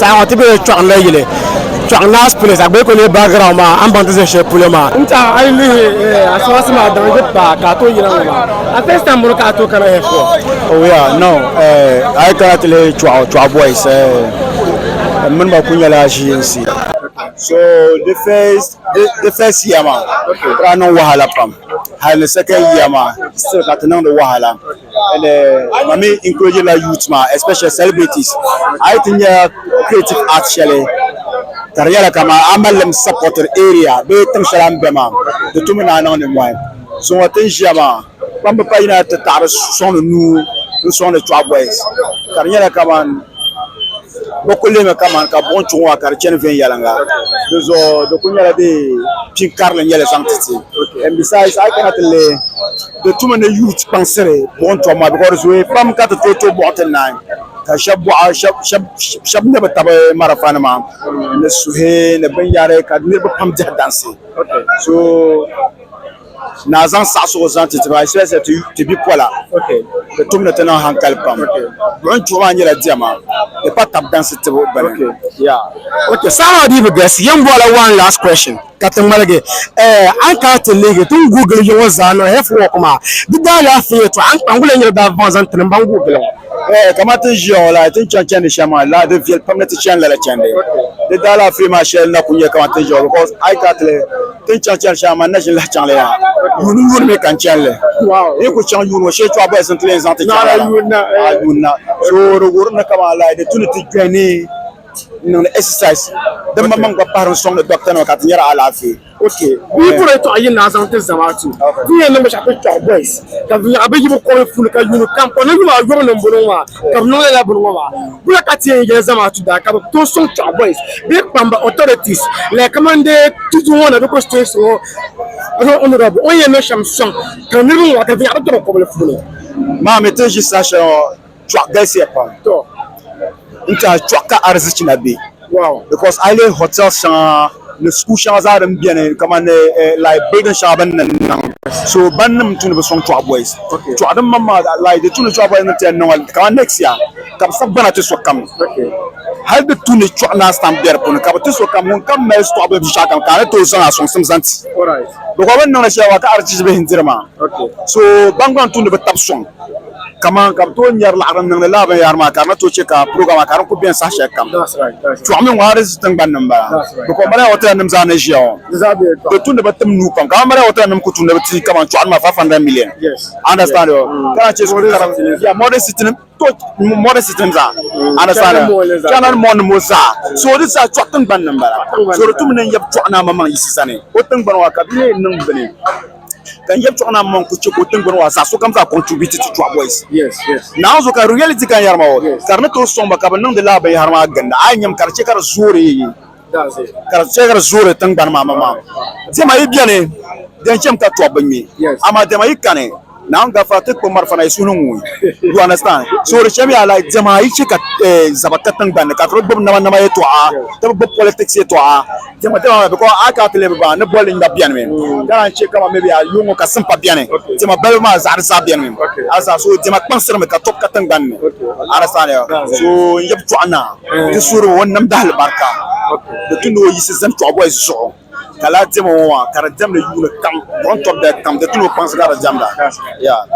Ça on be chwa na yile. Chwa na place agbe ko le background ma am ban te se pour ma. Nta ai li asawasi ma danger ba ka to yira ma. A first time mo ka to kana he for. Oh yeah, no. I can't le chwa boys mun ba kunya la GNC. So the first year ma. Rano wahala pam. The second year ma still got none the wahala. And mami encourage la youth ma, especially celebrities. I think creative actually career kama amalem supporter area be tem shalam bema de tumina na on moi. So what is jama pamba pa ina ta tar son nous son de trois boys. Career kama bokole me kama ka bon chwa kar chen ven yalanga. De kunya de pin karle nyele santiti. And besides I cannot le de tumina youth penser bon to ma because we pam ka to boten nine. Shab ne bataba marafana ma ne suhe ne banyare ka ne ba pam danse. So na zan sa so zan titiba especially to be pola. The tumna tena hankal pam. Bon chuma nyela diama e pa tap danse te bo ban. Yeah. Okay, Sarah Diva guys, young boy one last question. Captain Malage, an ka te lege tun Google yo zano hef work ma. Bida la fi to an ngule nyela da vanzan tren ban Google. Comment tu joues là? Tu chantes les chamans là, de vieux pommes de chien là la chande. De dans la firme Michel n'a pas comment tu joues because I got le. Tu chantes les chamans n'a pas la chande là. You me can chande. Wow. Et que chante you chez toi pas sont les anti. You na. So le gouvernement comment là de tout le truc gagné. Non exercice. De maman va par un son de docteur na katnyara à la vie. Okay. We pour to ayin na zante zamatu. Vi en no chape to boys. Ka vi abeji bo ko fulu ka yunu camp na ma yo no mbono ma. Ka no la bono ma. Bu la katie ye zamatu da ka to son to boys. Be pamba authorities le commande tout one na ko station. Honorable on ye no champion. Ka ni wa ka vi abeji ko le fulu. Ma mete juste ça tu as c'est pas. To. Nta chwaka arziki na be. Wow. Because I live hotel sha le school sha za dem bien comme like building sha ban nan. So ban nam tun be song to boys. To adam mama like the tun to boys na ten no come next year. Kam sabana to so kam. Hal de tun to na stamp there pon kam to so kam mon kam mes to boys sha kam ka to so na song sim zanti. All right. Because ban na sha wa ka arziki be hindirma. So bangan tun be tap song. Comment comme toi n'y a la rame la ba yar ma karna to cheka programme karna ko bien sa cheka. That's right. Tu am ngwa resistant ban namba. Ko mara hotel nam za na jion. De tout ne batem nu kan. Ka mara hotel nam ko tu ne bati comment tu am 500 million. Yes. Understand yo. Kana che so ya modern system to modern system za. Understand. Kana mon mo za. So this a chwatan ban namba. So tu ne yab chwana mama isisane. Otan ban wa kabile nang bene. Can you turn a monk to go so comes to contribute to Trois Boys? Yes. Now, so reality can yarmo. Carnato Somba Cabanon de la Bayarmagan. I am Karcheka Zuri. That's it. Karcheka Zuri Tangan Mama. Zema Ibiane, then Chemka trouble me. Yes. I'm a Demaicane. Now, Gafate Pomarfana is soon. You understand? So the Chemia like Jamaica Zabakatan Ban, the Catholic Nama to our politics to our Jamaica because I can't live by the ball in the piano. Then I check out maybe a young Casampa piano. Jama Belma Zarsabian. As I saw Jama Panser make a top cutting gun. Understand? So you have to Anna. This would one Namdal Barca. The two is them to avoid so. Kalatimo, Karadam, you will come, front of that come, the two pants got a jamda. Yeah.